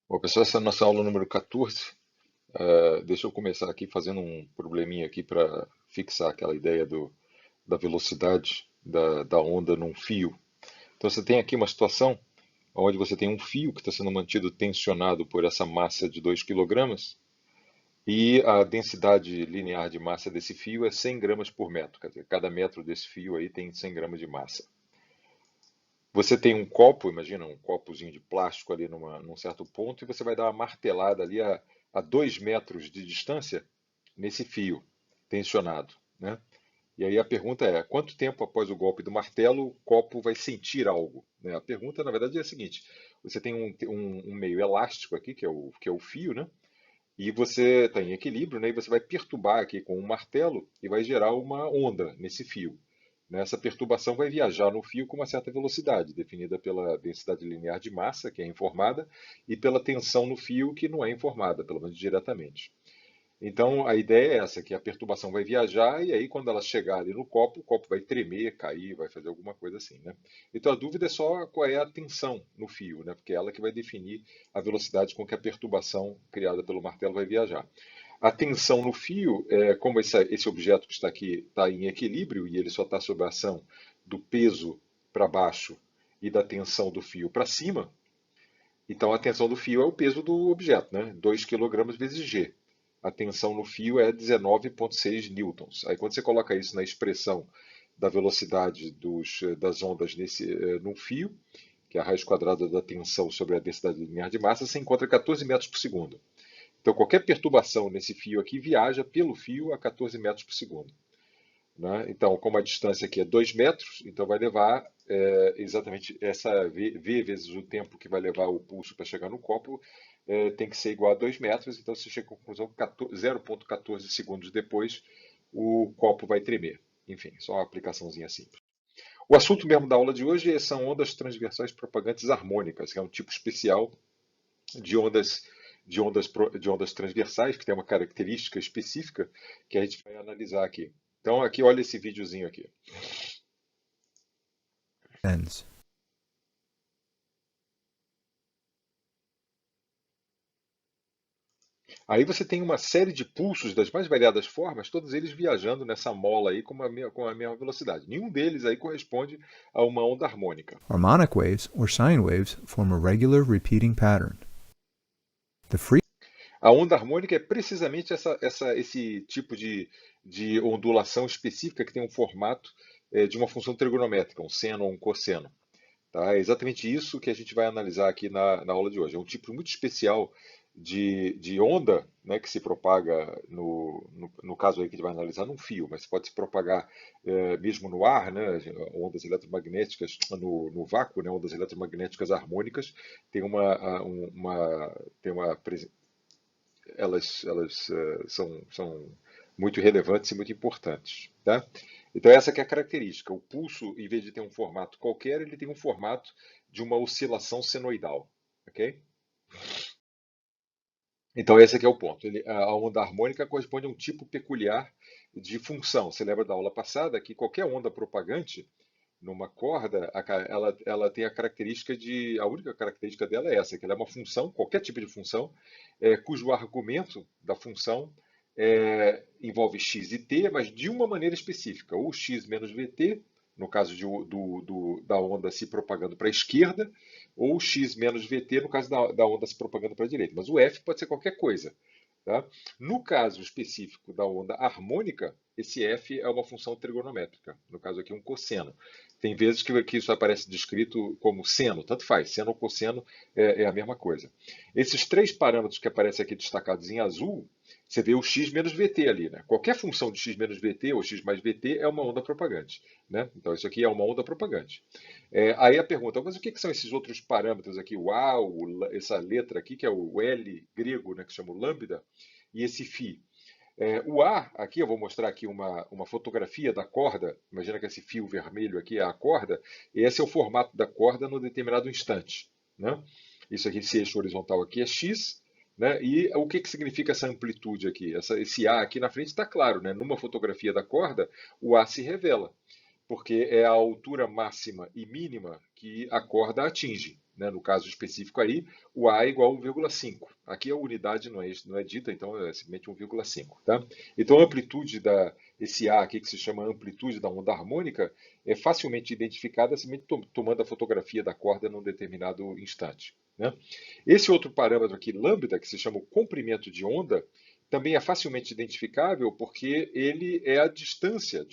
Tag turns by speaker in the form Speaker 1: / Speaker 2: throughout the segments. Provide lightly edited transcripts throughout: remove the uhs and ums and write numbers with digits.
Speaker 1: Bom, pessoal, essa é a nossa aula número 14. Deixa eu começar aqui fazendo um probleminha aqui para fixar aquela ideia da velocidade da onda num fio. Então você tem aqui uma situação onde você tem um fio que está sendo mantido tensionado por essa massa de 2 quilogramas e a densidade linear de massa desse fio é 100 gramas por metro. Quer dizer, cada metro desse fio aí tem 100 gramas de massa. Você tem um copo, imagina um copozinho de plástico ali num certo ponto, e você vai dar uma martelada ali a 2 metros de distância nesse fio tensionado, né? E aí a pergunta é, quanto tempo após o golpe do martelo o copo vai sentir algo, né? A pergunta, na verdade, é a seguinte: você tem um meio elástico aqui, que é o fio, né? E você está em equilíbrio, né? E você vai perturbar aqui com um martelo e vai gerar uma onda nesse fio. Né? Essa perturbação vai viajar no fio com uma certa velocidade, definida pela densidade linear de massa, que é informada, e pela tensão no fio, que não é informada, pelo menos diretamente. Então, a ideia é essa, que a perturbação vai viajar e aí quando ela chegar ali no copo, o copo vai tremer, cair, vai fazer alguma coisa assim, né? Então, a dúvida é só qual é a tensão no fio, né? Porque é ela que vai definir a velocidade com que a perturbação criada pelo martelo vai viajar. A tensão no fio, como esse objeto que está aqui está em equilíbrio e ele só está sob a ação do peso para baixo e da tensão do fio para cima, então a tensão do fio é o peso do objeto, né? 2 kg vezes G. A tensão no fio é 19,6 newtons. Aí quando você coloca isso na expressão da velocidade das ondas no fio, que é a raiz quadrada da tensão sobre a densidade linear de massa, você encontra 14 metros por segundo. Então qualquer perturbação nesse fio aqui viaja pelo fio a 14 metros por segundo. Né? Então, como a distância aqui é 2 metros, então vai levar exatamente essa v vezes o tempo que vai levar o pulso para chegar no copo, tem que ser igual a 2 metros, então você chega à conclusão que 0,14 segundos depois o copo vai tremer. Enfim, só uma aplicaçãozinha simples. O assunto mesmo da aula de hoje são ondas transversais propagantes harmônicas, que é um tipo especial de ondas, de ondas transversais, que tem uma característica específica que a gente vai analisar aqui. Então, aqui, olha esse videozinho aqui.
Speaker 2: ends.
Speaker 1: Aí você tem uma série de pulsos das mais variadas formas, todos eles viajando nessa mola aí com a mesma velocidade. Nenhum deles aí corresponde a uma onda harmônica.
Speaker 2: Harmonic waves, or sine waves, form a regular repeating pattern. The free
Speaker 1: A onda harmônica é precisamente esse tipo de ondulação específica que tem um formato de uma função trigonométrica, um seno ou um cosseno. Tá? É exatamente isso que a gente vai analisar aqui na aula de hoje. É um tipo muito especial de onda, né, que se propaga, no caso aí que a gente vai analisar, num fio, mas pode se propagar mesmo no ar, né, ondas eletromagnéticas, no vácuo, né, ondas eletromagnéticas harmônicas, tem tem uma, elas são muito relevantes e muito importantes. Tá? Então essa que é a característica. O pulso, em vez de ter um formato qualquer, ele tem um formato de uma oscilação senoidal. Ok? Então esse aqui é o ponto. A onda harmônica corresponde a um tipo peculiar de função. Você lembra da aula passada que qualquer onda propagante numa corda, ela tem a característica a única característica dela é essa, que ela é uma função, qualquer tipo de função, cujo argumento da função envolve x e t, mas de uma maneira específica, ou x menos vt, no caso da onda se propagando para a esquerda, ou x menos vt, no caso da onda se propagando para a direita. Mas o f pode ser qualquer coisa. Tá? No caso específico da onda harmônica, esse f é uma função trigonométrica, no caso aqui um cosseno. Tem vezes que isso aparece descrito como seno, tanto faz, seno ou cosseno é a mesma coisa. Esses três parâmetros que aparecem aqui destacados em azul, você vê o x menos vt ali, né? Qualquer função de x menos vt ou x mais vt é uma onda propagante, né? Então isso aqui é uma onda propagante. Aí a pergunta, mas o que são esses outros parâmetros aqui? O a, essa letra aqui, que é o L grego, né, que se chama o lambda, e esse φ. O A, aqui eu vou mostrar aqui uma fotografia da corda. Imagina que esse fio vermelho aqui é a corda, e esse é o formato da corda no determinado instante. Né? Isso aqui, esse eixo horizontal aqui é x, né? E o que significa essa amplitude aqui? Esse A aqui na frente está claro, né? Numa fotografia da corda, o A se revela, porque é a altura máxima e mínima que a corda atinge. né? No caso específico aí, o A é igual a 1,5. Aqui a unidade não é dita, então é simplesmente 1,5. Tá? Então a amplitude esse A aqui, que se chama amplitude da onda harmônica, é facilmente identificada simplesmente tomando a fotografia da corda num determinado instante. Né? Esse outro parâmetro aqui, lambda, que se chama o comprimento de onda, também é facilmente identificável porque ele é a distância,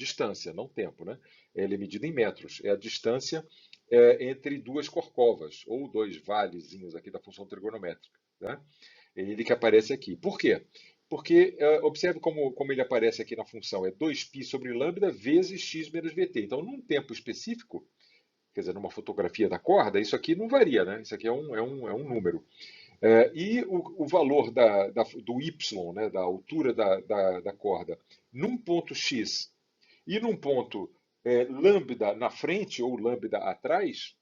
Speaker 1: não tempo, né? Ele é medido em metros, é a distância entre duas corcovas, ou dois valezinhos aqui da função trigonométrica. Né? Ele que aparece aqui. Por quê? Porque, observe como ele aparece aqui na função, é 2π sobre lambda vezes x menos vt. Então, num tempo específico, quer dizer, numa fotografia da corda, isso aqui não varia, né? Isso aqui é um número. E o valor do y, né, da altura da corda, num ponto x e num ponto lambda na frente ou lambda atrás,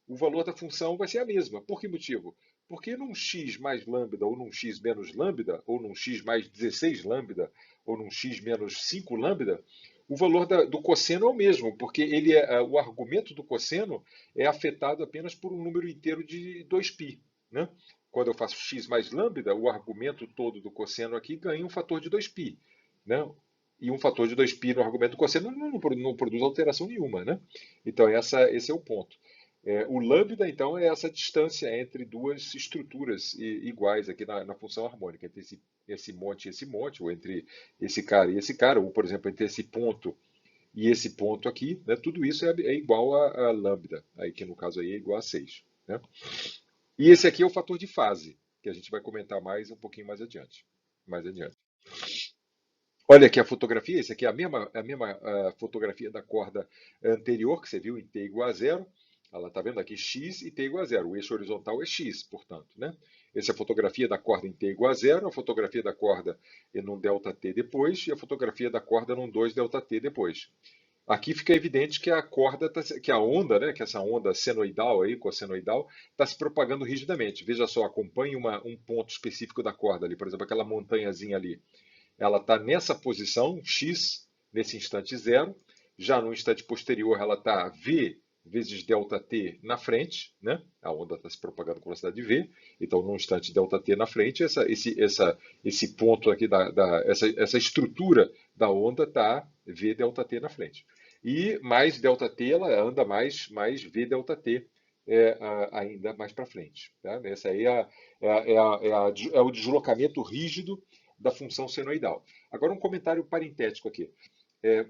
Speaker 1: o valor da função vai ser a mesma. Por que motivo? Porque num x mais lambda, ou num x menos lambda, ou num x mais 16 lambda, ou num x menos 5 lambda, o valor do cosseno é o mesmo, porque o argumento do cosseno é afetado apenas por um número inteiro de 2π. Né? Quando eu faço x mais lambda, o argumento todo do cosseno aqui ganha um fator de 2π. Né? E um fator de 2π no argumento do cosseno não produz alteração nenhuma. Né? Então, esse é o ponto. O lambda, então, é essa distância entre duas estruturas iguais aqui na função harmônica, entre esse monte e esse monte, ou entre esse cara e esse cara, ou, por exemplo, entre esse ponto e esse ponto aqui, né? Tudo isso é igual a lambda, aí, que no caso aí é igual a 6. Né? E esse aqui é o fator de fase, que a gente vai comentar um pouquinho mais adiante. Olha aqui a fotografia, essa aqui é a mesma fotografia da corda anterior, que você viu em t igual a zero. Ela está vendo aqui x e t igual a zero. O eixo horizontal é x, portanto. Né? Essa é a fotografia da corda em t igual a zero, a fotografia da corda num ΔT depois, e a fotografia da corda num 2ΔT depois. Aqui fica evidente que a corda, que a onda, né, que essa onda senoidal, aí, cossenoidal, está se propagando rigidamente. Veja só, acompanhe um ponto específico da corda ali, por exemplo, aquela montanhazinha ali. Ela está nessa posição, x, nesse instante zero. Já no instante posterior, ela está v vezes ΔT na frente, né? A onda está se propagando com velocidade de v. Então, no instante ΔT na frente, esse ponto aqui, essa estrutura da onda está v ΔT na frente. E mais ΔT, ela anda mais v ΔT ainda mais para frente. Tá? Essa aí é o deslocamento rígido da função senoidal. Agora, um comentário parentético aqui.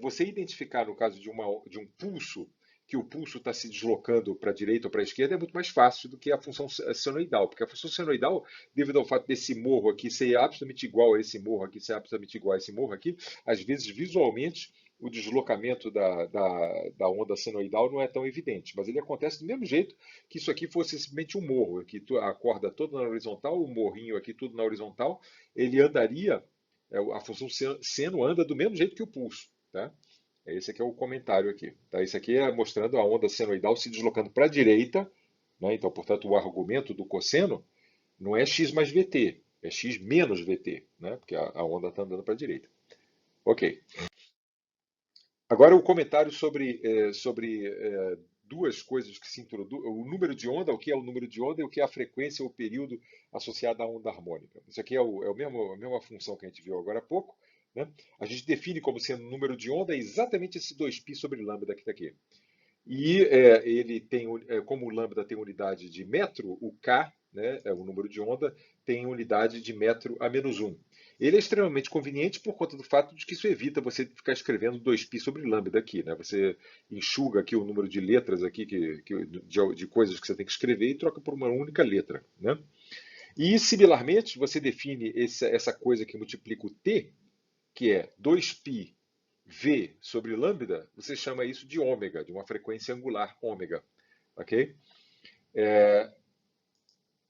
Speaker 1: Você identificar, no caso de um pulso, que o pulso está se deslocando para a direita ou para a esquerda é muito mais fácil do que a função senoidal, porque a função senoidal, devido ao fato desse morro aqui ser absolutamente igual a esse morro aqui, ser absolutamente igual a esse morro aqui, às vezes, visualmente, o deslocamento da onda senoidal não é tão evidente, mas ele acontece do mesmo jeito que isso aqui fosse simplesmente um morro, aqui a corda toda na horizontal, o morrinho aqui tudo na horizontal, ele andaria, a função seno anda do mesmo jeito que o pulso. Tá? Esse aqui é o comentário aqui. Tá? Esse aqui é mostrando a onda senoidal se deslocando para a direita. Né? Então, portanto, o argumento do cosseno não é x mais vt, é x menos vt, né? Porque a onda está andando para a direita. Ok. Agora o comentário sobre duas coisas que se introduzem. O número de onda, o que é o número de onda e o que é a frequência ou período associado à onda harmônica. Isso aqui é a mesma função que a gente viu agora há pouco. Né? A gente define como sendo o número de onda exatamente esse 2π sobre lambda que está aqui. E ele tem, como o lambda tem unidade de metro, o K, né, o número de onda, tem unidade de metro a menos 1. Ele é extremamente conveniente por conta do fato de que isso evita você ficar escrevendo 2π sobre lambda aqui. Né? Você enxuga aqui o número de letras aqui, de coisas que você tem que escrever e troca por uma única letra. Né? E, similarmente, você define essa coisa que multiplica o t, que é 2π V sobre lambda, você chama isso de ômega, de uma frequência angular ômega. Ok?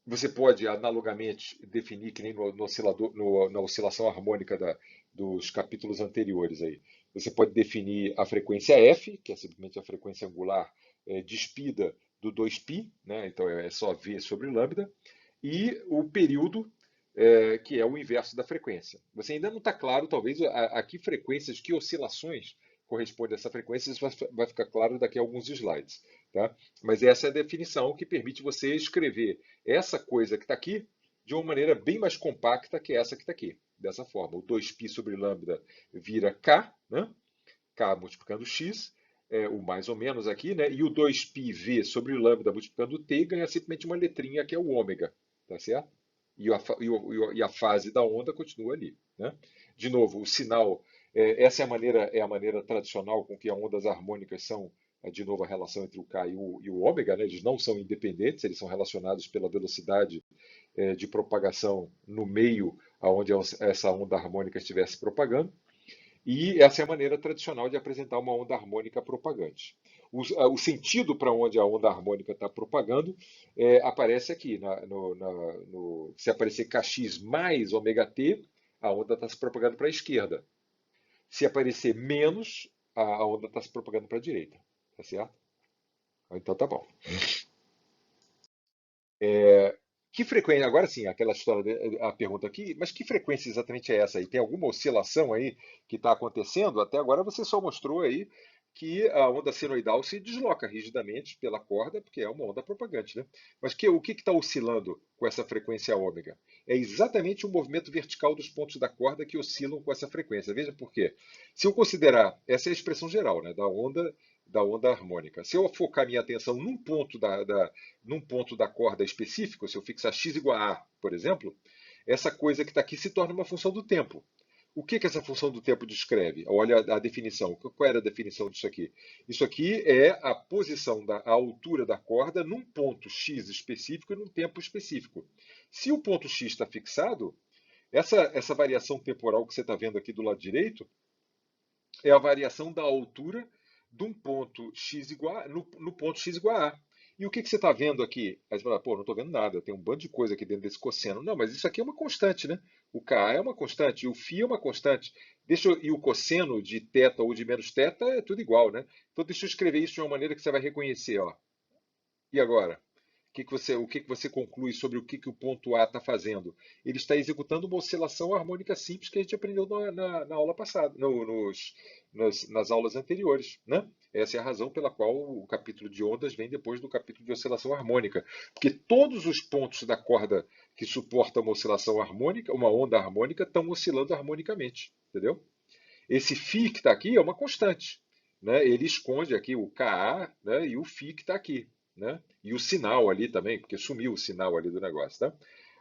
Speaker 1: Você pode, analogamente, definir, que nem no oscilador, na oscilação harmônica dos capítulos anteriores, aí. Você pode definir a frequência f, que é simplesmente a frequência angular despida do 2π, né? Então é só v sobre lambda, e o período, que é o inverso da frequência. Você ainda não está claro, talvez, a que frequências, que oscilações correspondem a essa frequência, isso vai ficar claro daqui a alguns slides. tá? Mas essa é a definição que permite você escrever essa coisa que está aqui de uma maneira bem mais compacta que essa que está aqui. Dessa forma, o 2π sobre lambda vira k, né? K multiplicando x, o mais ou menos aqui, né? E o 2πv sobre lambda multiplicando t ganha simplesmente uma letrinha que é o ômega, tá certo? E a fase da onda continua ali, né? De novo, o sinal, essa é a maneira tradicional com que as ondas harmônicas são, de novo, a relação entre o K e o ômega, né? Eles não são independentes, eles são relacionados pela velocidade de propagação no meio aonde essa onda harmônica estivesse propagando. E essa é a maneira tradicional de apresentar uma onda harmônica propagante. O sentido para onde a onda harmônica está propagando aparece aqui. Se aparecer kx mais ômega t, a onda está se propagando para a esquerda. Se aparecer menos, a onda está se propagando para a direita. Tá certo? Então tá bom. Que frequência, agora sim, aquela história, a pergunta aqui, mas que frequência exatamente é essa aí? Tem alguma oscilação aí que está acontecendo? Até agora você só mostrou aí que a onda senoidal se desloca rigidamente pela corda, porque é uma onda propagante, né? Mas o que está oscilando com essa frequência ômega? É exatamente o movimento vertical dos pontos da corda que oscilam com essa frequência. Veja por quê. Se eu considerar, essa é a expressão geral, né, da onda harmônica. Se eu focar minha atenção num ponto da corda específico, se eu fixar x igual a A, por exemplo, essa coisa que está aqui se torna uma função do tempo. O que essa função do tempo descreve? Olha a definição. Qual era a definição disso aqui? Isso aqui é a posição a altura da corda num ponto x específico e num tempo específico. Se o ponto x está fixado, essa variação temporal que você está vendo aqui do lado direito é a variação da altura de um ponto x igual no ponto x igual a. E o que você está vendo aqui? Aí você fala, pô, não estou vendo nada, tem um bando de coisa aqui dentro desse cosseno. Não, mas isso aqui é uma constante, né? O Ka é uma constante, e o Φ é uma constante. E o cosseno de θ ou de menos θ é tudo igual, né? Então deixa eu escrever isso de uma maneira que você vai reconhecer, ó. E agora? O que você conclui sobre o que o ponto A está fazendo? Ele está executando uma oscilação harmônica simples que a gente aprendeu na aula passada, nas aulas anteriores, né? Essa é a razão pela qual o capítulo de ondas vem depois do capítulo de oscilação harmônica. Porque todos os pontos da corda que suportam uma oscilação harmônica, uma onda harmônica, estão oscilando harmonicamente, entendeu? Esse φ que está aqui é uma constante, né? Ele esconde aqui o Ka, né? E o φ que está aqui, né? E o sinal ali também, porque sumiu o sinal ali do negócio, tá?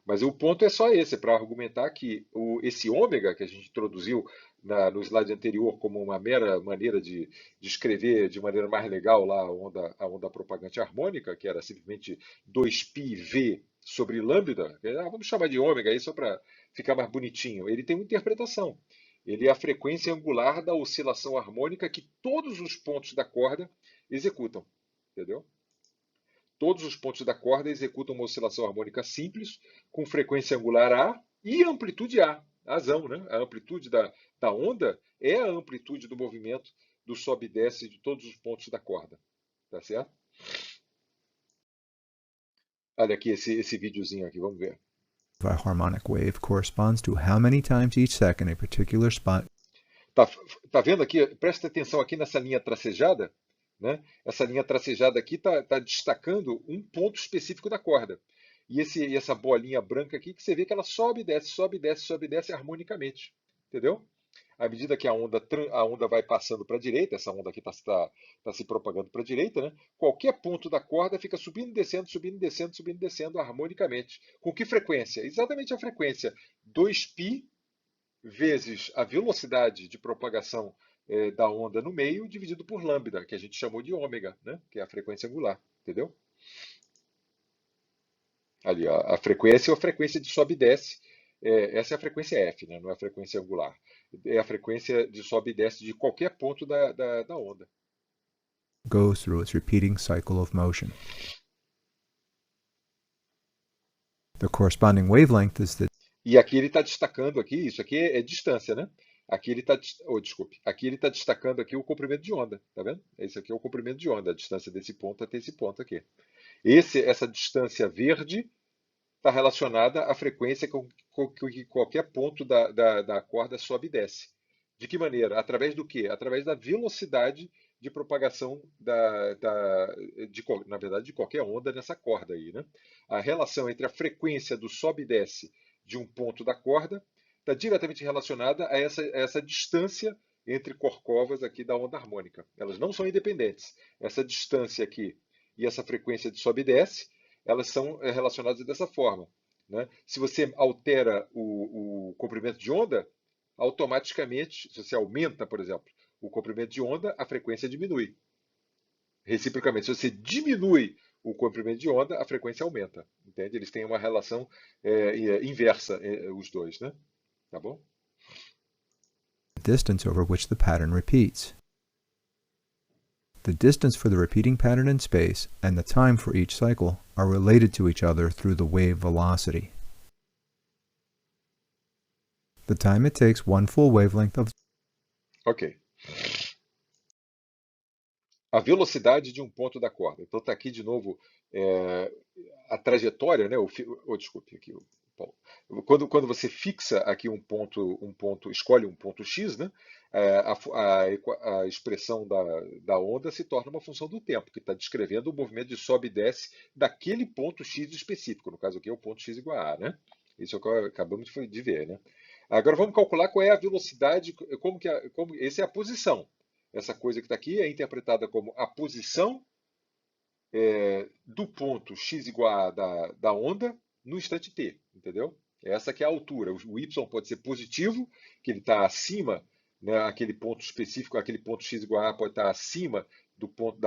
Speaker 1: Mas o ponto é só esse, para argumentar que esse ômega que a gente introduziu no slide anterior como uma mera maneira de escrever de maneira mais legal lá a onda propagante harmônica, que era simplesmente 2πv sobre lambda, vamos chamar de ômega aí só para ficar mais bonitinho, ele tem uma interpretação. Ele é a frequência angular da oscilação harmônica que todos os pontos da corda executam. Entendeu? Todos os pontos da corda executam uma oscilação harmônica simples, com frequência angular A e amplitude A. Razão, né? A amplitude da onda é a amplitude do movimento do sobe e desce de todos os pontos da corda. Tá certo? Olha aqui esse videozinho aqui, vamos ver.
Speaker 2: A harmonic wave corresponds to how many times each second a particular spot.
Speaker 1: Tá vendo aqui? Presta atenção aqui nessa linha tracejada, né? Essa linha tracejada aqui está destacando um ponto específico da corda. E essa bolinha branca aqui, que você vê que ela sobe e desce, sobe e desce, sobe e desce harmonicamente. Entendeu? À medida que a onda vai passando para a direita, essa onda aqui está se propagando para a direita, né? Qualquer ponto da corda fica subindo e descendo, subindo e descendo, subindo e descendo harmonicamente. Com que frequência? Exatamente a frequência 2π vezes a velocidade de propagação da onda no meio, dividido por lambda, que a gente chamou de ômega, né? Que é a frequência angular. Entendeu? Ali, ó, a frequência ou a frequência de sobe e desce. Essa é a frequência F, né? Não é a frequência angular. É a frequência de sobe e desce de qualquer ponto da onda.
Speaker 2: Goes through its repeating cycle of motion. The corresponding wavelength is the
Speaker 1: E aqui ele está destacando aqui, isso aqui é distância, né? Aqui ele está, desculpe, aqui ele está destacando aqui o comprimento de onda, tá vendo? Esse aqui é o comprimento de onda, a distância desse ponto até esse ponto aqui. Essa distância verde está relacionada à frequência com que qualquer ponto da corda sobe e desce. De que maneira? Através do quê? Através da velocidade de propagação na verdade, de qualquer onda nessa corda aí, né? A relação entre a frequência do sobe e desce de um ponto da corda está diretamente relacionada a essa distância entre corcovas aqui da onda harmônica. Elas não são independentes. Essa distância aqui e essa frequência de sobe e desce, elas são relacionadas dessa forma, né? Se você altera o comprimento de onda, automaticamente, se você aumenta, por exemplo, o comprimento de onda, a frequência diminui. Reciprocamente, se você diminui o comprimento de onda, a frequência aumenta. Entende? Eles têm uma relação inversa, os dois, né? Tá bom?
Speaker 2: The distance over which the pattern repeats. The distance for the repeating pattern in space and the time for each cycle are related to each other through the wave velocity. The time it takes one full wavelength of...
Speaker 1: Ok. A velocidade de um ponto da corda. Então está aqui de novo a trajetória, né? Desculpe, aqui, Paulo. Quando você fixa aqui um ponto, escolhe um ponto x, né? A expressão da onda se torna uma função do tempo, que está descrevendo o movimento de sobe e desce daquele ponto x específico. No caso aqui é o ponto x igual a, né? Isso é o que acabamos de ver, né? Agora vamos calcular qual é a velocidade, essa é a posição. Essa coisa que está aqui é interpretada como a posição do ponto x igual a da onda no instante t, entendeu? Essa que é a altura. O y pode ser positivo, que ele está acima, né, aquele ponto específico, aquele ponto x igual a pode estar acima do ponto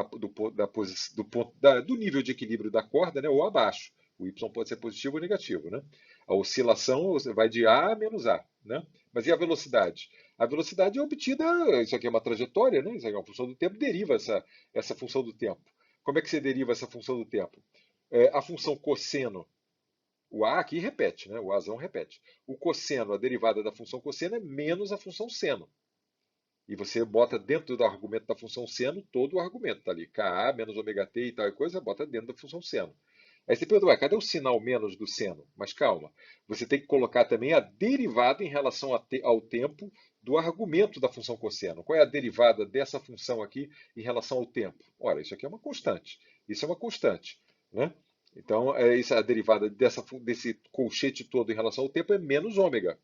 Speaker 1: do nível de equilíbrio da corda, né, ou abaixo. O y pode ser positivo ou negativo, né? A oscilação vai de A a menos A, né? Mas e a velocidade? A velocidade é obtida, isso aqui é uma trajetória, né? Isso aqui é uma função do tempo, deriva essa função do tempo. Como é que você deriva essa função do tempo? A função cosseno, o A aqui repete, né? O Azão repete. O cosseno, a derivada da função cosseno é menos a função seno. E você bota dentro do argumento da função seno todo o argumento, tá ali. Ka menos ômega t e tal coisa, bota dentro da função seno. Aí você pergunta, cadê o sinal menos do seno? Mas calma, você tem que colocar também a derivada em relação ao tempo do argumento da função cosseno. Qual é a derivada dessa função aqui em relação ao tempo? Ora, isso aqui é uma constante. Isso é uma constante, né? Então, a derivada desse colchete todo em relação ao tempo é menos ômega.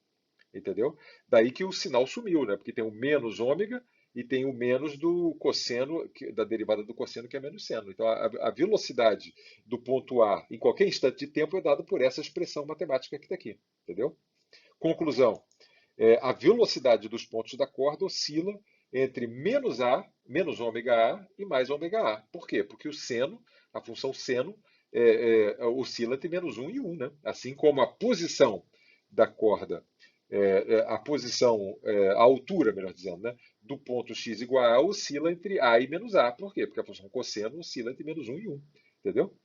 Speaker 1: Entendeu? Daí que o sinal sumiu, né? Porque tem o menos ômega e tem o menos do cosseno, da derivada do cosseno, que é menos seno. Então, a velocidade do ponto A em qualquer instante de tempo é dada por essa expressão matemática que está aqui. Entendeu? Conclusão. A velocidade dos pontos da corda oscila entre menos A, menos ômega A e mais ômega A. Por quê? Porque o seno, a função seno, oscila entre menos 1 e 1, né? Assim como a posição da corda, a altura, melhor dizendo, né, do ponto x igual a oscila entre A e menos A. Por quê? Porque a função cosseno oscila entre menos 1 e 1. Entendeu?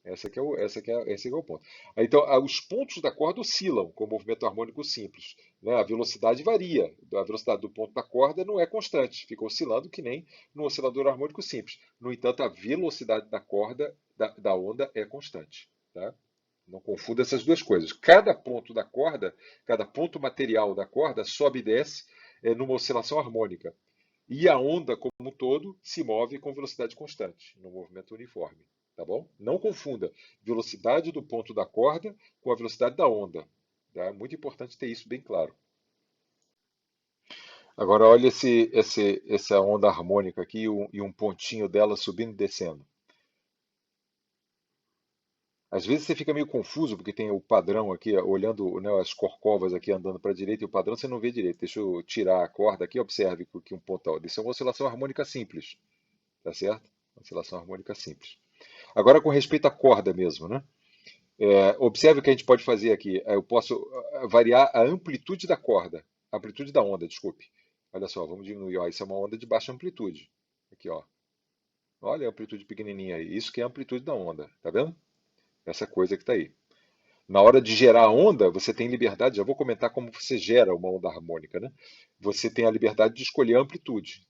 Speaker 1: Esse é o ponto. Então, os pontos da corda oscilam com o movimento harmônico simples, né? A velocidade varia. A velocidade do ponto da corda não é constante, fica oscilando que nem no oscilador harmônico simples. No entanto, a velocidade da corda, da onda, é constante. Tá? Não confunda essas duas coisas. Cada ponto da corda, cada ponto material da corda sobe e desce numa oscilação harmônica. E a onda, como um todo, se move com velocidade constante, num movimento uniforme. Tá bom? Não confunda velocidade do ponto da corda com a velocidade da onda. Tá? É muito importante ter isso bem claro. Agora, olha essa onda harmônica aqui e um pontinho dela subindo e descendo. Às vezes você fica meio confuso, porque tem o padrão aqui, olhando, né, as corcovas aqui andando para a direita e o padrão você não vê direito. Deixa eu tirar a corda aqui, observe que um ponto. Isso é uma oscilação harmônica simples. Tá certo? Oscilação harmônica simples. Agora, com respeito à corda mesmo, né? Observe o que a gente pode fazer aqui. Eu posso variar a amplitude da corda, a amplitude da onda, desculpe. Olha só, vamos diminuir. Ó, isso é uma onda de baixa amplitude. Aqui, ó. Olha a amplitude pequenininha aí. Isso que é a amplitude da onda, tá vendo? Essa coisa que está aí. Na hora de gerar a onda, você tem liberdade. Já vou comentar como você gera uma onda harmônica, né? Você tem a liberdade de escolher a amplitude,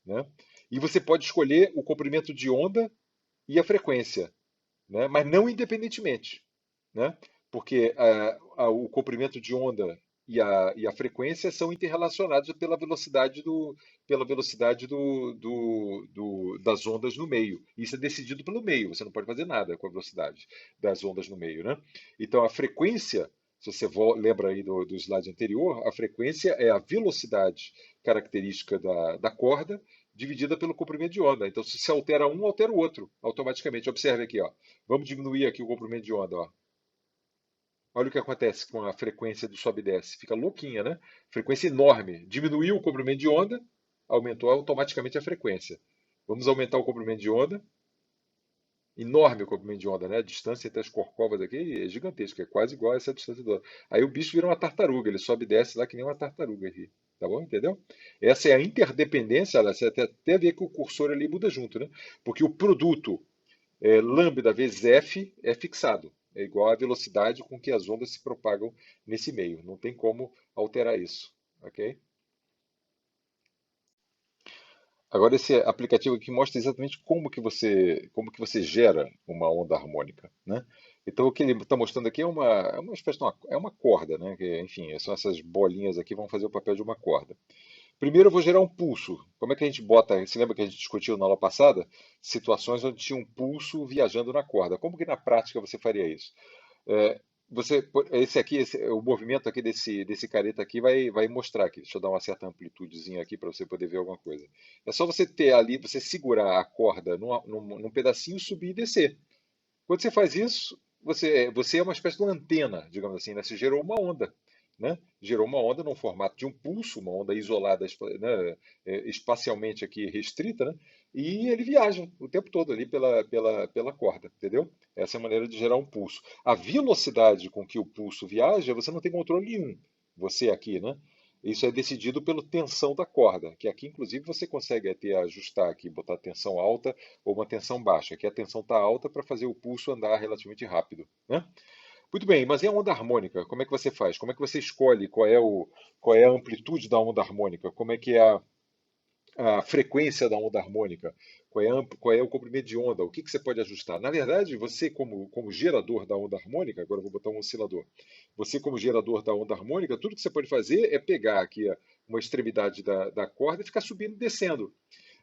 Speaker 1: né? E você pode escolher o comprimento de onda e a frequência, né? Mas não independentemente, né? Porque o comprimento de onda e a frequência são interrelacionados pela velocidade das ondas no meio. Isso é decidido pelo meio, você não pode fazer nada com a velocidade das ondas no meio, né? Então a frequência, se você lembra aí do slide anterior, a frequência é a velocidade característica da corda dividida pelo comprimento de onda. Então se altera um, altera o outro automaticamente. Observe aqui, ó. Vamos diminuir aqui o comprimento de onda, ó. Olha o que acontece com a frequência do sobe e desce. Fica louquinha, né? Frequência enorme. Diminuiu o comprimento de onda, aumentou automaticamente a frequência. Vamos aumentar o comprimento de onda. Enorme o comprimento de onda, né? A distância entre as corcovas aqui é gigantesca, é quase igual a essa distância do onda. Aí o bicho vira uma tartaruga, ele sobe e desce lá que nem uma tartaruga aqui. Tá bom? Entendeu? Essa é a interdependência, você até vê que o cursor ali muda junto, né? Porque o produto lambda vezes f é fixado. É igual à velocidade com que as ondas se propagam nesse meio. Não tem como alterar isso. Ok? Agora esse aplicativo aqui mostra exatamente como que você gera uma onda harmônica, né? Então o que ele está mostrando aqui é uma espécie é uma corda, né? Que, enfim, são essas bolinhas aqui que vão fazer o papel de uma corda. Primeiro eu vou gerar um pulso. Como é que a gente bota? Você lembra que a gente discutiu na aula passada? Situações onde tinha um pulso viajando na corda. Como que na prática você faria isso? É, o movimento aqui desse careta aqui vai mostrar aqui. Deixa eu dar uma certa amplitudezinha aqui para você poder ver alguma coisa. É só você ter ali, você segurar a corda num pedacinho, subir e descer. Quando você faz isso, você é uma espécie de uma antena, digamos assim, né? Você gerou uma onda, né? Gerou uma onda num formato de um pulso, uma onda isolada, né? Espacialmente aqui restrita, né? E ele viaja o tempo todo ali pela corda, entendeu? Essa é a maneira de gerar um pulso. A velocidade com que o pulso viaja, você não tem controle nenhum. Você aqui, né? Isso é decidido pela tensão da corda, que aqui, inclusive, você consegue ajustar aqui, botar a tensão alta ou uma tensão baixa. Aqui a tensão está alta para fazer o pulso andar relativamente rápido, né? Muito bem, mas e a onda harmônica? Como é que você faz? Como é que você escolhe qual é a amplitude da onda harmônica? Como é que é a frequência da onda harmônica? Qual é o comprimento de onda? O que você pode ajustar? Na verdade, você, como gerador da onda harmônica, agora eu vou botar um oscilador. Você, como gerador da onda harmônica, tudo que você pode fazer é pegar aqui uma extremidade da corda e ficar subindo e descendo.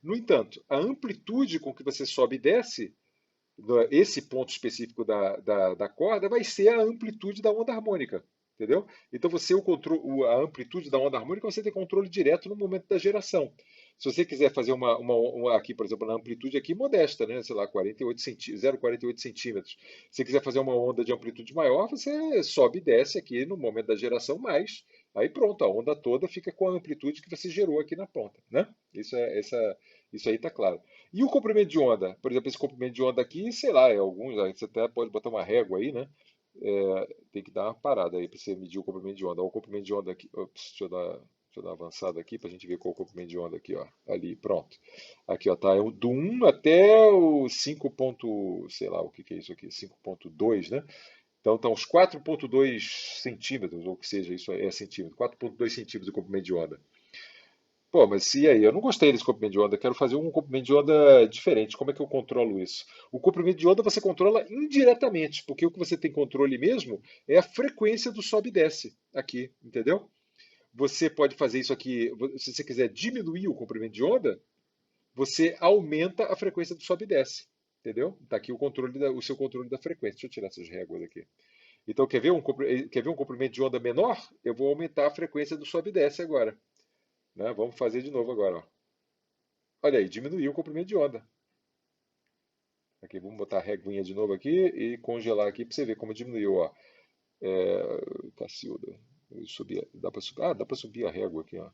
Speaker 1: No entanto, a amplitude com que você sobe e desce, esse ponto específico da corda, vai ser a amplitude da onda harmônica. Entendeu? Então a amplitude da onda harmônica você tem controle direto no momento da geração. Se você quiser fazer aqui, por exemplo, na amplitude aqui modesta, né? Sei lá, 0,48 centímetros. Se você quiser fazer uma onda de amplitude maior, você sobe e desce aqui no momento da geração mais. Aí pronto, a onda toda fica com a amplitude que você gerou aqui na ponta, né? Isso aí está claro. E o comprimento de onda? Por exemplo, esse comprimento de onda aqui, sei lá, você até pode botar uma régua aí, né? Tem que dar uma parada aí para você medir o comprimento de onda. Olha o comprimento de onda aqui. Ops, deixa eu dar uma avançada aqui para a gente ver qual é o comprimento de onda aqui, ó. Ali, pronto. Aqui, ó, tá do 1 até o 5 ponto, sei lá, o que que é isso aqui? 5,2, né? Então, tá uns 4,2 centímetros, ou que seja, isso é centímetro. 4,2 centímetros de comprimento de onda. Pô, mas e aí? Eu não gostei desse comprimento de onda. Quero fazer um comprimento de onda diferente. Como é que eu controlo isso? O comprimento de onda você controla indiretamente, porque o que você tem controle mesmo é a frequência do sobe e desce aqui, entendeu? Você pode fazer isso aqui, se você quiser diminuir o comprimento de onda, você aumenta a frequência do sobe e desce, entendeu? Está aqui o seu controle da frequência. Deixa eu tirar essas réguas aqui. Então, quer ver um comprimento de onda menor? Eu vou aumentar a frequência do sobe e desce agora, né? Vamos fazer de novo agora, ó. Olha aí, diminuiu o comprimento de onda. Aqui, vamos botar a reguinha de novo aqui e congelar aqui para você ver como diminuiu, ó. Cacilda, dá para subir, dá para subir a régua aqui, ó.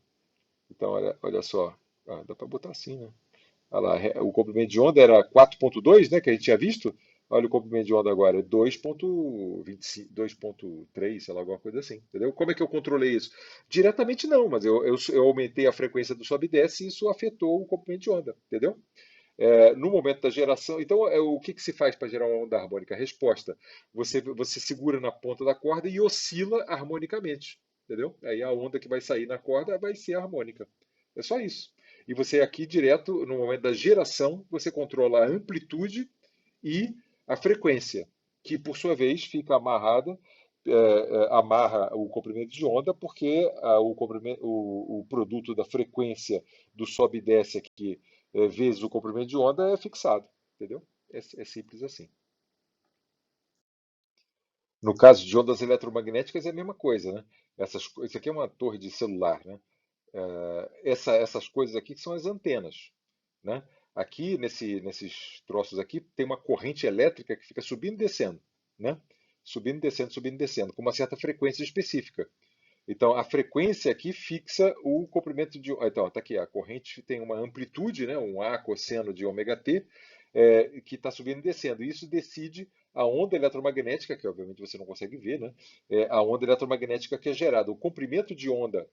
Speaker 1: Então, olha só, dá para botar assim, né? Olha lá, o comprimento de onda era 4,2, né, que a gente tinha visto. Olha o comprimento de onda agora, é 2,25, 2,3, sei lá, alguma coisa assim, entendeu? Como é que eu controlei isso? Diretamente não, mas eu aumentei a frequência do sobe e desce e isso afetou o comprimento de onda, entendeu? No momento da geração. Então, o que se faz para gerar uma onda harmônica? Resposta: você segura na ponta da corda e oscila harmonicamente, entendeu? Aí a onda que vai sair na corda vai ser harmônica. É só isso. E você aqui direto, no momento da geração, você controla a amplitude e a frequência, que por sua vez fica amarrada amarra o comprimento de onda, porque o produto da frequência do sobe e desce aqui, vezes o comprimento de onda, é fixado. Entendeu? É simples assim. No caso de ondas eletromagnéticas é a mesma coisa, né? Isso aqui é uma torre de celular, né? Essas coisas aqui que são as antenas, né? Aqui, nesses troços aqui, tem uma corrente elétrica que fica subindo e descendo, né? Subindo e descendo, com uma certa frequência específica. Então, a frequência aqui fixa o comprimento de. Então, está aqui, a corrente tem uma amplitude, né, um A cosseno de ômega t, que está subindo e descendo. E isso decide a onda eletromagnética, que obviamente você não consegue ver, né, a onda eletromagnética que é gerada. O comprimento de onda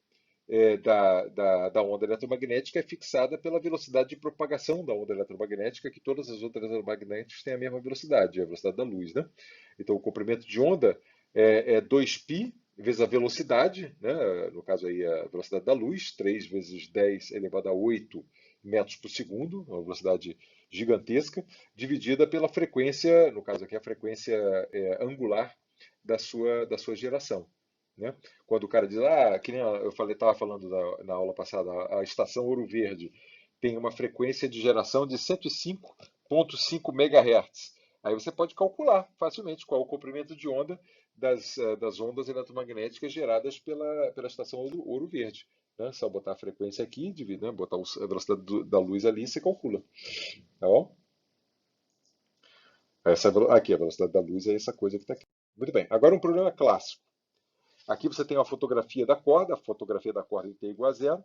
Speaker 1: da onda eletromagnética é fixada pela velocidade de propagação da onda eletromagnética, que todas as ondas eletromagnéticas têm a mesma velocidade, a velocidade da luz, né? Então, o comprimento de onda é 2π vezes a velocidade, né? No caso aí a velocidade da luz, 3 vezes 10 elevado a 8 metros por segundo, uma velocidade gigantesca, dividida pela frequência, no caso aqui a frequência angular da sua geração. Né? Quando o cara diz, que nem eu estava falando na aula passada, a estação Ouro Verde tem uma frequência de geração de 105,5 MHz. Aí você pode calcular facilmente qual é o comprimento de onda das ondas eletromagnéticas geradas pela estação Ouro Verde. Né? Só botar a frequência aqui, dividir, né? Botar a velocidade da luz ali e você calcula. Tá bom? Aqui, a velocidade da luz é essa coisa que está aqui. Muito bem. Agora um problema clássico. Aqui você tem uma fotografia da corda, a fotografia da corda em T igual a zero,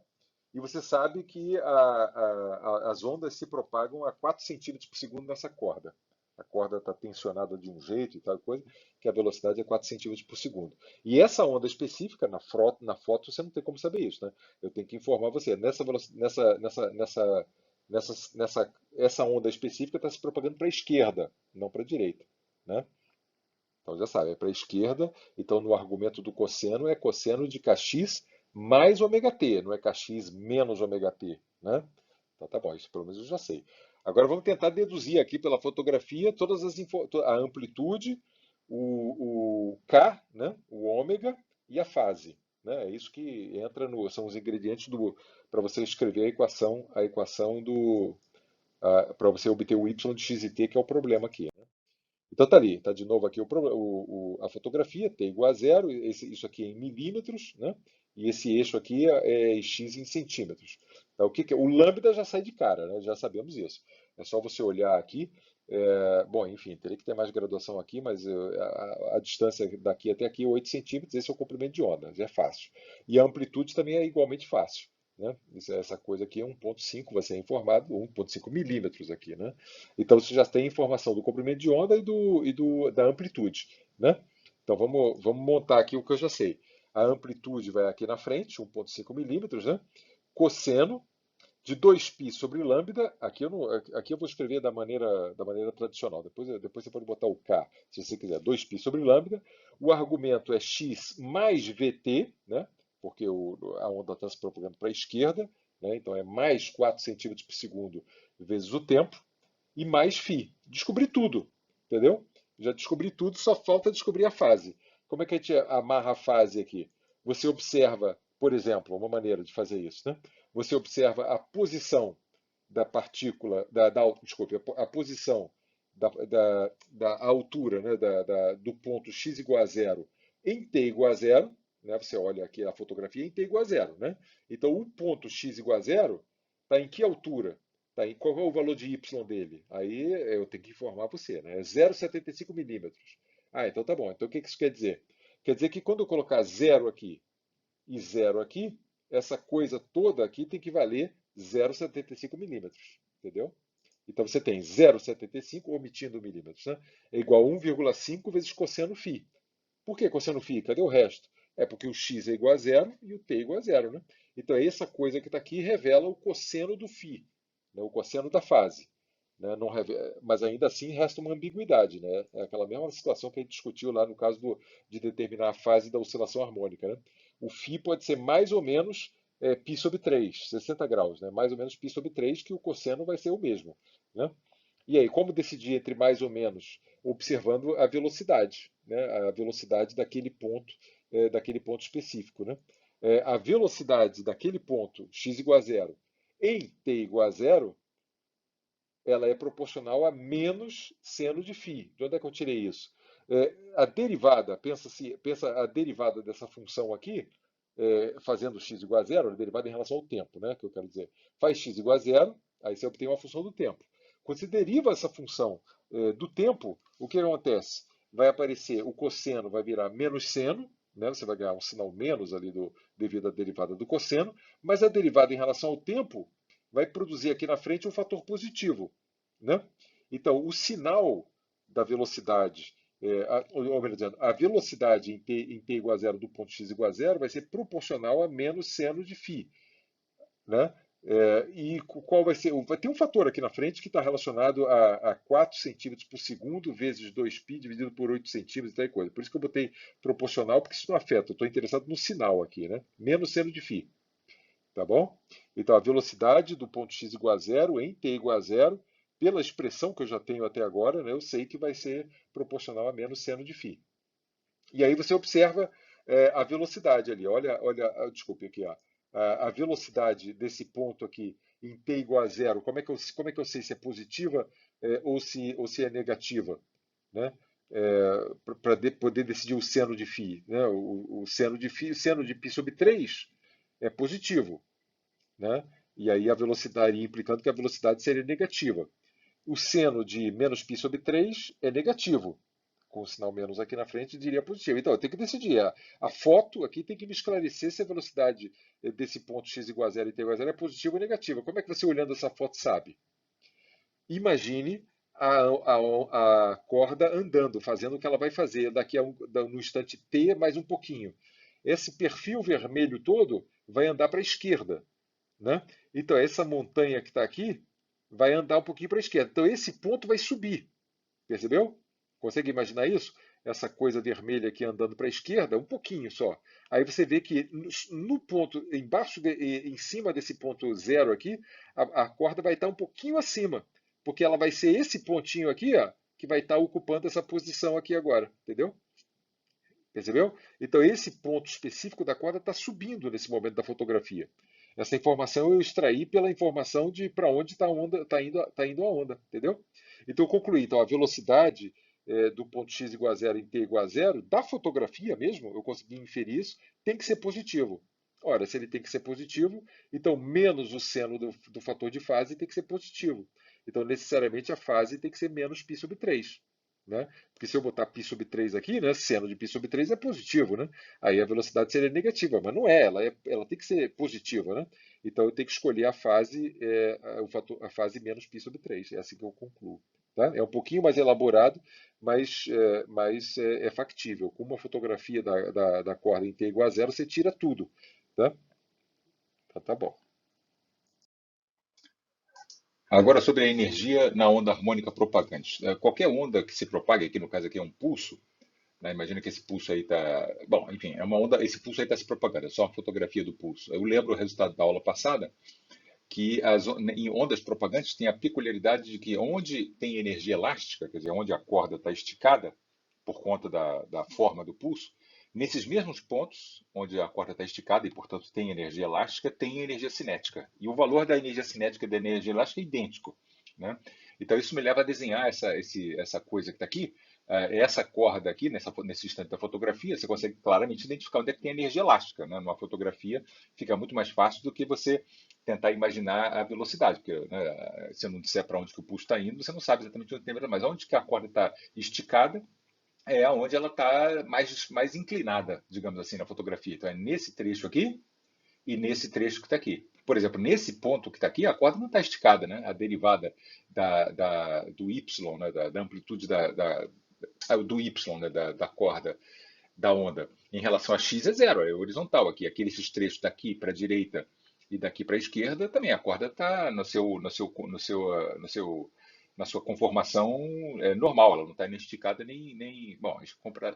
Speaker 1: e você sabe que as ondas se propagam a 4 centímetros por segundo nessa corda. A corda está tensionada de um jeito e tal coisa, que a velocidade é 4 centímetros por segundo. E essa onda específica, na foto você não tem como saber isso, né? Eu tenho que informar você. Essa onda específica está se propagando para a esquerda, não para a direita, né? Então já sabe, é para a esquerda. Então no argumento do cosseno é cosseno de kx mais ômega t, não é kx menos ômega t, né? Então tá bom, isso pelo menos eu já sei. Agora vamos tentar deduzir aqui pela fotografia a amplitude, o K, né? O ômega e a fase. Né? É isso que entra são os ingredientes para você escrever a equação para você obter o y de x e t, que é o problema aqui. Então tá ali, tá de novo aqui a fotografia, t igual a zero, isso aqui é em milímetros, né? E esse eixo aqui é x em centímetros. Então, o lambda já sai de cara, né? Já sabemos isso. É só você olhar aqui. Bom, enfim, teria que ter mais graduação aqui, mas a distância daqui até aqui é 8 centímetros, esse é o comprimento de onda, já é fácil. E a amplitude também é igualmente fácil. Né? Essa coisa aqui é 1,5, vai ser informado, 1,5 milímetros aqui, né? Então você já tem informação do comprimento de onda da amplitude, né? Então vamos montar aqui o que eu já sei. A amplitude vai aqui na frente, 1,5 milímetros, né? Cosseno de 2π sobre lambda, aqui eu vou escrever da maneira tradicional, depois você pode botar o K, se você quiser, 2π sobre lambda, o argumento é x mais vt, né? Porque a onda está se propagando para a esquerda, né? Então é mais 4 centímetros por segundo vezes o tempo, e mais φ. Descobri tudo, entendeu? Já descobri tudo, só falta descobrir a fase. Como é que a gente amarra a fase aqui? Você observa, por exemplo, uma maneira de fazer isso, né? Você observa a posição da partícula, desculpe, a posição da altura, né, do ponto x igual a zero em t igual a zero, né? Você olha aqui a fotografia em t igual a zero, né? Então o ponto x igual a zero está em que altura? Tá, e qual é o valor de y dele? Aí eu tenho que informar você, né? É 0,75 milímetros. Então tá bom. Então o que isso quer dizer? Quer dizer que quando eu colocar zero aqui e zero aqui, essa coisa toda aqui tem que valer 0,75 milímetros. Entendeu? Então você tem 0,75, omitindo milímetros, né? É igual a 1,5 vezes cosseno φ. Por que cosseno φ? Cadê o resto? É porque o x é igual a zero e o t é igual a zero, né? Então essa coisa que está aqui revela o cosseno do φ, né? O cosseno da fase. Né? Mas ainda assim resta uma ambiguidade, né? É aquela mesma situação que a gente discutiu lá no caso de determinar a fase da oscilação harmônica. Né? O φ pode ser mais ou menos π sobre 3, 60 graus, né? Mais ou menos π sobre 3, que o cosseno vai ser o mesmo. Né? E aí, como decidir entre mais ou menos? Observando a velocidade. né, a velocidade daquele ponto específico, né? A velocidade daquele ponto x igual a zero em t igual a zero, ela é proporcional a menos seno de φ. De onde é que eu tirei isso? A derivada, pensa a derivada dessa função aqui, fazendo x igual a zero, a derivada em relação ao tempo, né, que eu quero dizer. Faz x igual a zero, aí você obtém uma função do tempo. Quando você deriva essa função do tempo, o que acontece? Vai aparecer, o cosseno vai virar menos seno, né, você vai ganhar um sinal menos ali devido à derivada do cosseno, mas a derivada em relação ao tempo vai produzir aqui na frente um fator positivo, né? Então, o sinal da velocidade, ou melhor dizendo, a velocidade em t igual a zero do ponto x igual a zero vai ser proporcional a menos seno de φ, né? E qual vai ser? Vai ter um fator aqui na frente que está relacionado a 4 centímetros por segundo vezes 2π dividido por 8 centímetros e tal coisa. Por isso que eu botei proporcional, porque isso não afeta. Eu estou interessado no sinal aqui, né? Menos seno de φ. Tá bom? Então, a velocidade do ponto x igual a zero em t igual a zero, pela expressão que eu já tenho até agora, né, eu sei que vai ser proporcional a menos seno de φ. E aí você observa a velocidade ali. Olha, desculpe aqui, ó, a velocidade desse ponto aqui em t igual a zero. Como é que eu sei se é positiva ou se é negativa? Né? Para poder decidir o seno de φ. Né? O seno de φ, o seno de π sobre 3 é positivo, né? E aí a velocidade, implicando que a velocidade seria negativa. O seno de menos π sobre 3 é negativo. Com o sinal menos aqui na frente, diria positivo. Então, eu tenho que decidir. A foto aqui tem que me esclarecer se a velocidade desse ponto x igual a zero e t igual a zero é positiva ou negativa. Como é que você, olhando essa foto, sabe? Imagine a corda andando, fazendo o que ela vai fazer daqui no instante t mais um pouquinho. Esse perfil vermelho todo vai andar para a esquerda, né? Então, essa montanha que está aqui vai andar um pouquinho para a esquerda. Então, esse ponto vai subir. Percebeu? Consegue imaginar isso? Essa coisa vermelha aqui andando para a esquerda, um pouquinho só. Aí você vê que no ponto, em cima desse ponto zero aqui, a corda vai estar um pouquinho acima. Porque ela vai ser esse pontinho aqui, ó, que vai estar ocupando essa posição aqui agora. Entendeu? Percebeu? Então, esse ponto específico da corda está subindo nesse momento da fotografia. Essa informação eu extraí pela informação de para onde tá indo a onda, entendeu? Então, eu concluí. Então, a velocidade do ponto x igual a zero em t igual a zero, da fotografia mesmo, eu consegui inferir isso, tem que ser positivo. Ora, se ele tem que ser positivo, então menos o seno do fator de fase tem que ser positivo. Então, necessariamente, a fase tem que ser menos π sobre 3. Né? Porque se eu botar π sobre 3 aqui, né, seno de π sobre 3 é positivo, né? Aí a velocidade seria negativa, mas não é, ela tem que ser positiva, né? Então eu tenho que escolher a fase, a fase menos π sobre 3. É assim que eu concluo. Tá? É um pouquinho mais elaborado, mas é factível. Com uma fotografia da corda em t igual a zero, você tira tudo. Tá? Tá bom. Agora sobre a energia na onda harmônica propagante. Qualquer onda que se propague, aqui no caso aqui é um pulso, né? Imagina que esse pulso aí está. Bom, enfim, é uma onda, esse pulso aí está se propagando, é só uma fotografia do pulso. Eu lembro o resultado da aula passada, que em ondas propagantes tem a peculiaridade de que onde tem energia elástica, quer dizer, onde a corda está esticada, por conta da forma do pulso, nesses mesmos pontos, onde a corda está esticada e, portanto, tem energia elástica, tem energia cinética. E o valor da energia cinética e da energia elástica é idêntico. Né? Então, isso me leva a desenhar essa coisa que está aqui. Essa corda aqui, nesse instante da fotografia, você consegue claramente identificar onde é que tem energia elástica. Né? Numa fotografia fica muito mais fácil do que você tentar imaginar a velocidade, porque né, se eu não disser para onde que o pulso está indo, você não sabe exatamente onde tem, mas onde que a corda está esticada é onde ela está mais inclinada, digamos assim, na fotografia. Então é nesse trecho aqui e nesse trecho que está aqui. Por exemplo, nesse ponto que está aqui, a corda não está esticada, né? A derivada do y, né? da amplitude do y, né? da corda da onda em relação a x é zero, é horizontal aqui. Aqueles trechos daqui para a direita e daqui para a esquerda também a corda está na na sua conformação normal, ela não está nem esticada bom,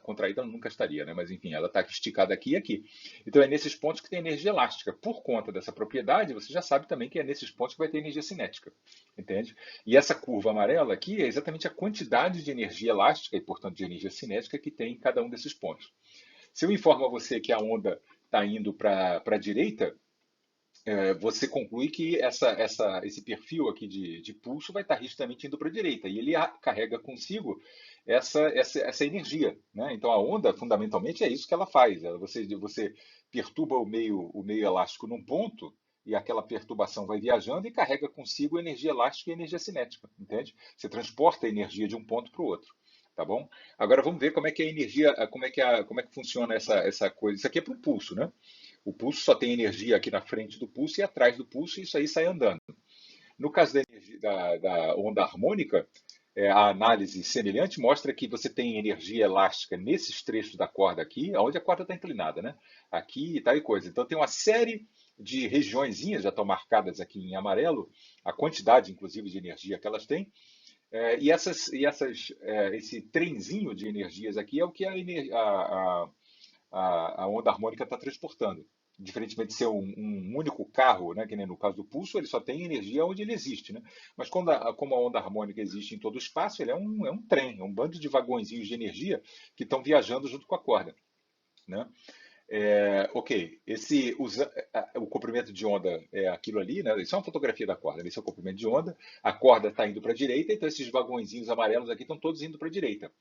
Speaker 1: contraída ela nunca estaria, né? Mas enfim, ela está esticada aqui e aqui. Então é nesses pontos que tem energia elástica. Por conta dessa propriedade, você já sabe também que é nesses pontos que vai ter energia cinética, entende? E essa curva amarela aqui é exatamente a quantidade de energia elástica e, portanto, de energia cinética que tem em cada um desses pontos. Se eu informo a você que a onda está indo para a direita, você conclui que esse perfil aqui de pulso vai estar rigidamente indo para a direita, e ele carrega consigo essa energia, né? Então a onda, fundamentalmente, é isso que ela faz. Você perturba o meio elástico num ponto, e aquela perturbação vai viajando e carrega consigo energia elástica e energia cinética, entende? Você transporta a energia de um ponto para o outro. Tá bom? Agora vamos ver como é que a energia, como é que funciona essa coisa. Isso aqui é para o pulso, né? O pulso só tem energia aqui na frente do pulso e atrás do pulso, e isso aí sai andando. No caso da onda harmônica, a análise semelhante mostra que você tem energia elástica nesses trechos da corda aqui, onde a corda está inclinada, né? Aqui e tal e coisa. Então tem uma série de regiõezinhas, já estão marcadas aqui em amarelo, a quantidade, inclusive, de energia que elas têm. Esse trenzinho de energias aqui é o que a onda harmônica está transportando. Diferentemente de ser um único carro, né, que nem no caso do pulso, ele só tem energia onde ele existe. Né? Mas como a onda harmônica existe em todo o espaço, ele é um trem, é um bando de vagõezinhos de energia que estão viajando junto com a corda. Né? Ok, o comprimento de onda é aquilo ali, né? Isso é uma fotografia da corda, esse é o comprimento de onda, a corda está indo para a direita, então esses vagõezinhos amarelos aqui estão todos indo para a direita.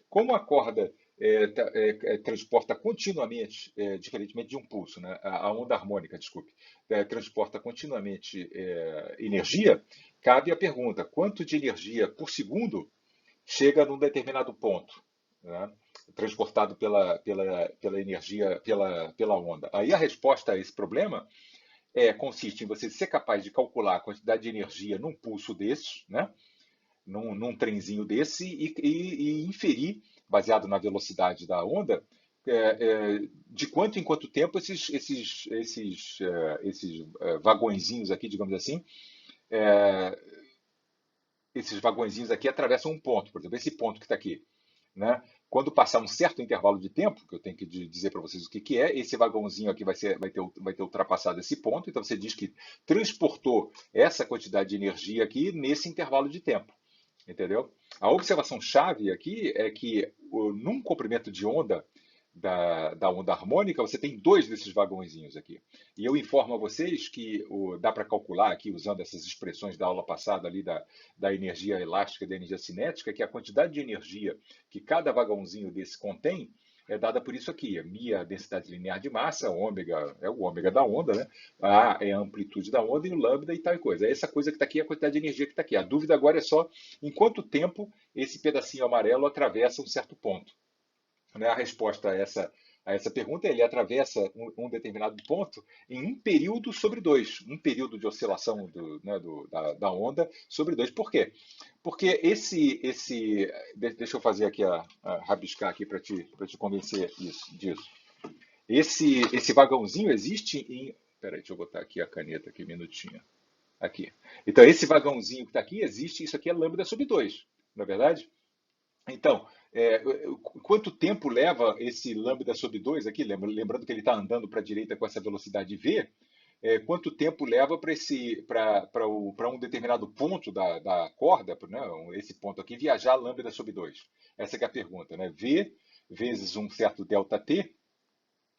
Speaker 1: Como a corda transporta continuamente, diferentemente de um pulso, né? A onda harmônica, desculpe, transporta continuamente energia, cabe a pergunta: quanto de energia por segundo chega num determinado ponto, né? Transportado pela energia, pela onda? Aí a resposta a esse problema consiste em você ser capaz de calcular a quantidade de energia num pulso desses, né? Num trenzinho desse e inferir, baseado na velocidade da onda, de quanto em quanto tempo esses vagõezinhos aqui, digamos assim, esses vagõezinhos aqui atravessam um ponto, por exemplo, esse ponto que está aqui. Né? Quando passar um certo intervalo de tempo, que eu tenho que dizer para vocês o que é, esse vagãozinho aqui vai ter ultrapassado esse ponto, então você diz que transportou essa quantidade de energia aqui nesse intervalo de tempo. Entendeu? A observação chave aqui é que num comprimento de onda da onda harmônica, você tem dois desses vagõezinhos aqui. E eu informo a vocês que dá para calcular aqui, usando essas expressões da aula passada ali da energia elástica e da energia cinética, que a quantidade de energia que cada vagãozinho desse contém é dada por isso aqui. Mi é a densidade linear de massa, ômega é o ômega da onda, né? A é a amplitude da onda e o lambda e tal coisa. Essa coisa que está aqui é a quantidade de energia que está aqui. A dúvida agora é só em quanto tempo esse pedacinho amarelo atravessa um certo ponto. Né? A resposta a essa pergunta é: ele atravessa um determinado ponto em um período sobre dois, um período de oscilação da onda sobre dois. Por quê? Porque deixa eu fazer aqui, rabiscar aqui para te convencer disso. Esse vagãozinho existe em... Peraí, deixa eu botar aqui a caneta aqui, um minutinho. Aqui. Então, esse vagãozinho que está aqui existe, isso aqui é lambda sobre 2, não é verdade? Então, quanto tempo leva esse lambda sobre 2 aqui? Lembrando que ele está andando para a direita com essa velocidade v, quanto tempo leva para um determinado ponto da corda, né, esse ponto aqui, viajar lambda sobre 2? Essa que é a pergunta, né? V vezes um certo ΔT,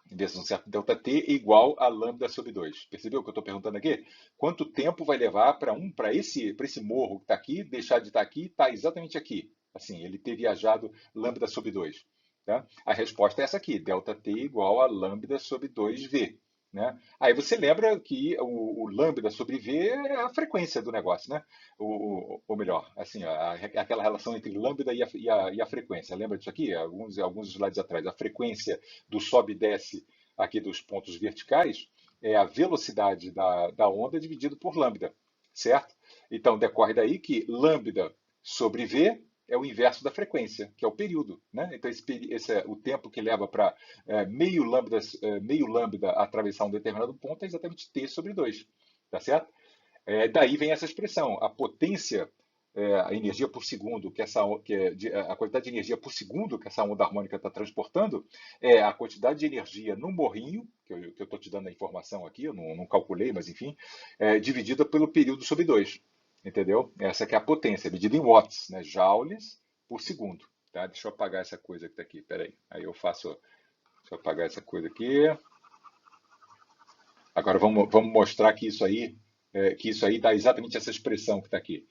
Speaker 1: vezes um certo ΔT igual a lambda sobre 2. Percebeu o que eu estou perguntando aqui? Quanto tempo vai levar para esse morro que está aqui, deixar de estar aqui, está exatamente aqui? Assim, ele ter viajado lambda sobre 2. Tá? A resposta é essa aqui: ΔT igual a lambda sobre 2V. Né? Aí você lembra que o lambda sobre V é a frequência do negócio, né? Ou melhor, assim, aquela relação entre lambda e a frequência. Lembra disso aqui? Alguns slides atrás. A frequência do sobe e desce aqui dos pontos verticais é a velocidade da onda dividido por lambda, certo? Então decorre daí que lambda sobre V é o inverso da frequência, que é o período. Né? Então, o tempo que leva para meio lambda atravessar um determinado ponto é exatamente t sobre 2. Tá certo? Daí vem essa expressão: a potência a energia por segundo, a quantidade de energia por segundo que essa onda harmônica está transportando, é a quantidade de energia no morrinho, que eu estou te dando a informação aqui, eu não calculei, mas enfim, dividida pelo período sobre 2. Entendeu? Essa que é a potência, medida em watts, né? Joules por segundo. Tá? Deixa eu apagar essa coisa que está aqui, peraí. Aí eu faço, deixa eu apagar essa coisa aqui. Agora vamos mostrar que isso aí dá exatamente essa expressão que está aqui.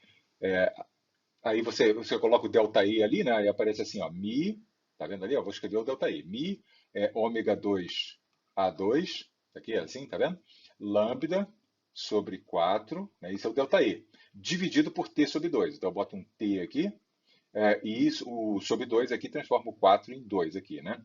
Speaker 1: Aí você coloca o ΔE ali, né? E aparece assim, ó, Mi, tá vendo ali? Ó, vou escrever o ΔE. Mi é ômega 2 A2, aqui é assim, tá vendo? Lambda sobre 4, né? Isso é o ΔE, dividido por T sobre 2. Então eu boto um T aqui, e isso, o sobre 2 aqui transforma o 4 em 2 aqui, né?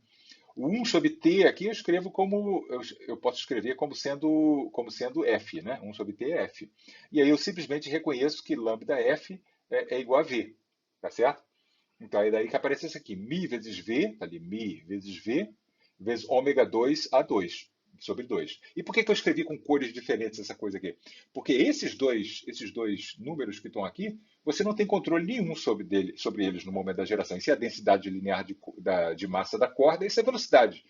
Speaker 1: O 1 sobre T aqui eu escrevo como, eu posso escrever como sendo F, né? 1 sobre T é F. E aí eu simplesmente reconheço que lambda F é igual a V, tá certo? Então é daí que aparece isso aqui, Mi vezes V, tá ali, Mi vezes V, vezes ômega 2 A2, sobre 2. E por que eu escrevi com cores diferentes essa coisa aqui? Porque esses dois números que estão aqui, você não tem controle nenhum sobre eles no momento da geração. Isso é a densidade linear de massa da corda, isso é a velocidade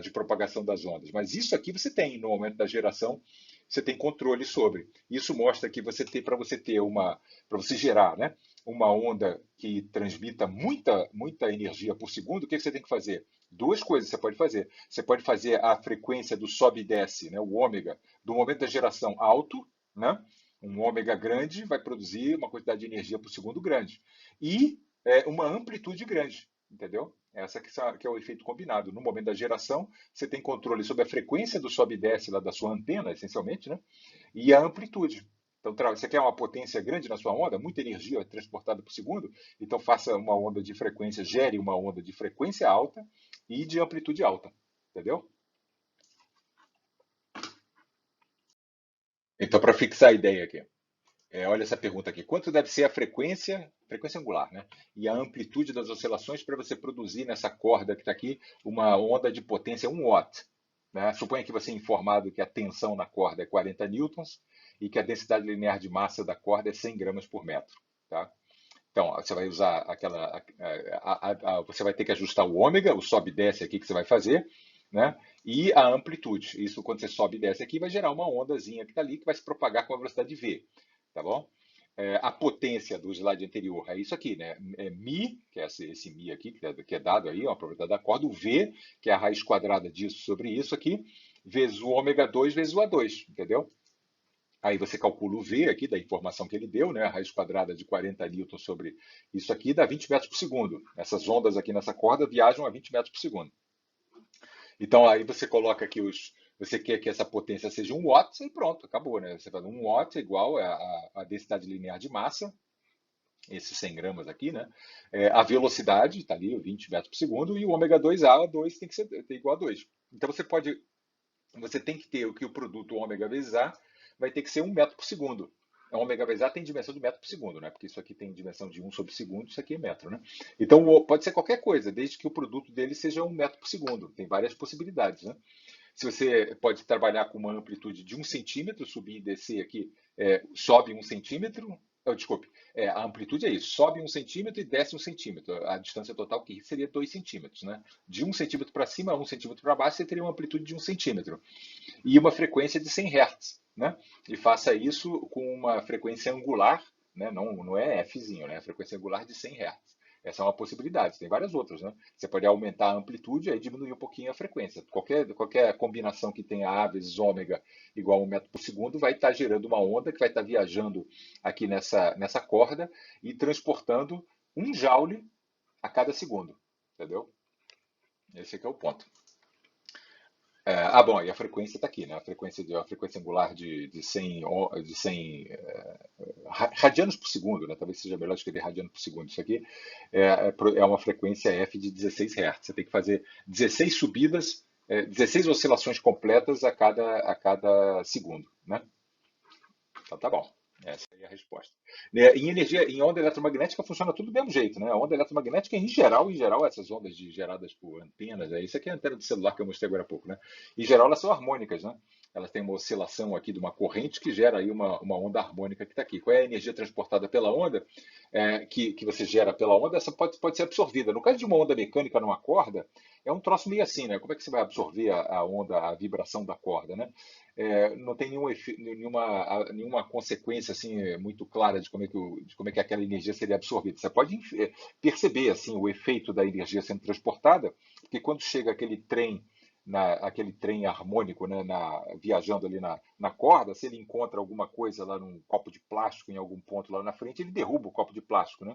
Speaker 1: de propagação das ondas. Mas isso aqui você tem, no momento da geração, você tem controle sobre. Isso mostra que para você gerar, né, uma onda que transmita muita energia por segundo, o que você tem que fazer? Duas coisas você pode fazer. Você pode fazer a frequência do sobe e desce, né, o ômega, do momento da geração alto, né? Um ômega grande vai produzir uma quantidade de energia por segundo grande. E uma amplitude grande, entendeu? Essa que é o efeito combinado. No momento da geração, você tem controle sobre a frequência do sobe e desce lá da sua antena, essencialmente, né? E a amplitude. Então, você quer uma potência grande na sua onda, muita energia transportada por segundo, então faça uma onda de frequência, gere uma onda de frequência alta e de amplitude alta. Entendeu? Então, para fixar a ideia aqui, olha essa pergunta aqui. Quanto deve ser a frequência angular, né? E a amplitude das oscilações para você produzir nessa corda que está aqui uma onda de potência 1 watt? Né? Suponha que você é informado que a tensão na corda é 40 newtons e que a densidade linear de massa da corda é 100 gramas por metro. Tá? Então, você vai usar você vai ter que ajustar o ômega, o sobe e desce aqui que você vai fazer, né? E a amplitude. Isso, quando você sobe e desce aqui, vai gerar uma ondazinha que está ali, que vai se propagar com a velocidade v, tá bom? A potência do slide anterior é isso aqui, né? Mi, que é esse Mi aqui, que é dado aí, a probabilidade da corda, o V, que é a raiz quadrada disso sobre isso aqui, vezes o ômega 2 vezes o A2, entendeu? Aí você calcula o V aqui, da informação que ele deu, né? A raiz quadrada de 40 newtons sobre isso aqui dá 20 metros por segundo. Essas ondas aqui nessa corda viajam a 20 metros por segundo. Então aí você coloca aqui você quer que essa potência seja 1 watt e pronto, acabou, né? Você fala 1 watt é igual a densidade linear de massa, esses 100 gramas aqui, né? A velocidade, está ali, 20 metros por segundo, e o ômega 2A, 2 tem que ser igual a 2. Então você tem que ter o que o produto ômega vezes A vai ter que ser 1 metro por segundo. A ômega vezes A tem dimensão de metro por segundo, né? Porque isso aqui tem dimensão de 1 sobre segundo, isso aqui é metro, né? Então pode ser qualquer coisa, desde que o produto dele seja 1 metro por segundo. Tem várias possibilidades, né? Se você pode trabalhar com uma amplitude de 1 centímetro, subir e descer aqui, sobe 1 centímetro, desculpe, a amplitude é isso, sobe 1 centímetro e desce 1 centímetro. A distância total que seria 2 centímetros, né? De 1 centímetro para cima a 1 centímetro para baixo, você teria uma amplitude de 1 centímetro. E uma frequência de 100 Hz, né? E faça isso com uma frequência angular, né? Não é Fzinho, né? A frequência angular de 100 Hz. Essa é uma possibilidade, tem várias outras, né? Você pode aumentar a amplitude e diminuir um pouquinho a frequência. Qualquer combinação que tenha A vezes ômega igual a 1 metro por segundo vai estar gerando uma onda que vai estar viajando aqui nessa corda e transportando 1 joule a cada segundo. Entendeu? Esse aqui é o ponto. Bom, e a frequência está aqui, né? A frequência angular de 100 radianos por segundo, né? Talvez seja melhor escrever radiano por segundo. Isso aqui é uma frequência F de 16 Hz. Você tem que fazer 16 subidas, 16 oscilações completas a cada segundo, né? Então tá bom. Essa aí é a resposta. Em onda eletromagnética funciona tudo do mesmo jeito, né? A onda eletromagnética, em geral, essas ondas geradas por antenas, isso aqui é a antena de celular que eu mostrei agora há pouco, né? Em geral, elas são harmônicas, né? elas têm uma oscilação aqui de uma corrente que gera aí uma onda harmônica que está aqui. Qual é a energia transportada pela onda, que você gera pela onda? Essa pode ser absorvida. No caso de uma onda mecânica numa corda, é um troço meio assim, né? Como é que você vai absorver a onda, a vibração da corda, né? Não tem nenhuma consequência assim muito clara de como é que aquela energia seria absorvida. Você pode perceber assim o efeito da energia sendo transportada, porque quando chega aquele trem harmônico, né, viajando ali na corda, se ele encontra alguma coisa lá num copo de plástico em algum ponto lá na frente, ele derruba o copo de plástico, né?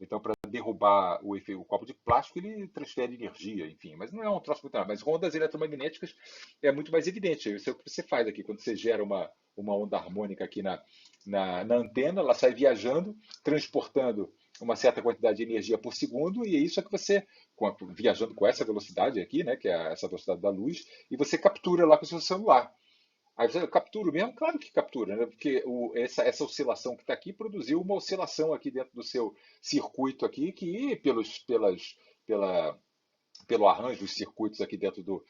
Speaker 1: Então, para derrubar o copo de plástico, ele transfere energia, enfim. Mas não é um troço muito nada. Mas ondas eletromagnéticas é muito mais evidente. Isso é o que você faz aqui. Quando você gera uma onda harmônica aqui na antena, ela sai viajando, transportando uma certa quantidade de energia por segundo, e é isso que você, viajando com essa velocidade aqui, né, que é essa velocidade da luz, e você captura lá com o seu celular. Aí você captura mesmo? Claro que captura, né? Porque essa oscilação que está aqui produziu uma oscilação aqui dentro do seu circuito aqui, que pelo arranjo dos circuitos aqui dentro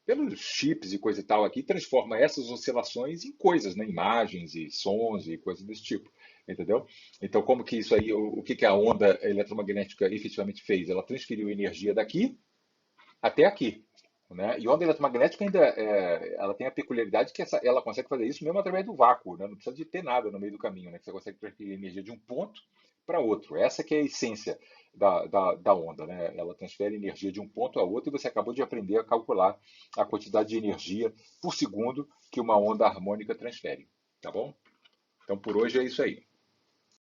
Speaker 1: pelos chips e coisa e tal aqui, transforma essas oscilações em coisas, né? Imagens e sons e coisas desse tipo, entendeu? Então, como que isso aí, o que a onda eletromagnética efetivamente fez? Ela transferiu energia daqui até aqui, né? E onda eletromagnética ainda ela tem a peculiaridade que ela consegue fazer isso mesmo através do vácuo, né? Não precisa de ter nada no meio do caminho, né? Que você consegue transferir energia de um ponto para outro. Essa que é a essência da onda, né? Ela transfere energia de um ponto a outro e você acabou de aprender a calcular a quantidade de energia por segundo que uma onda harmônica transfere, tá bom? Então por hoje é isso aí.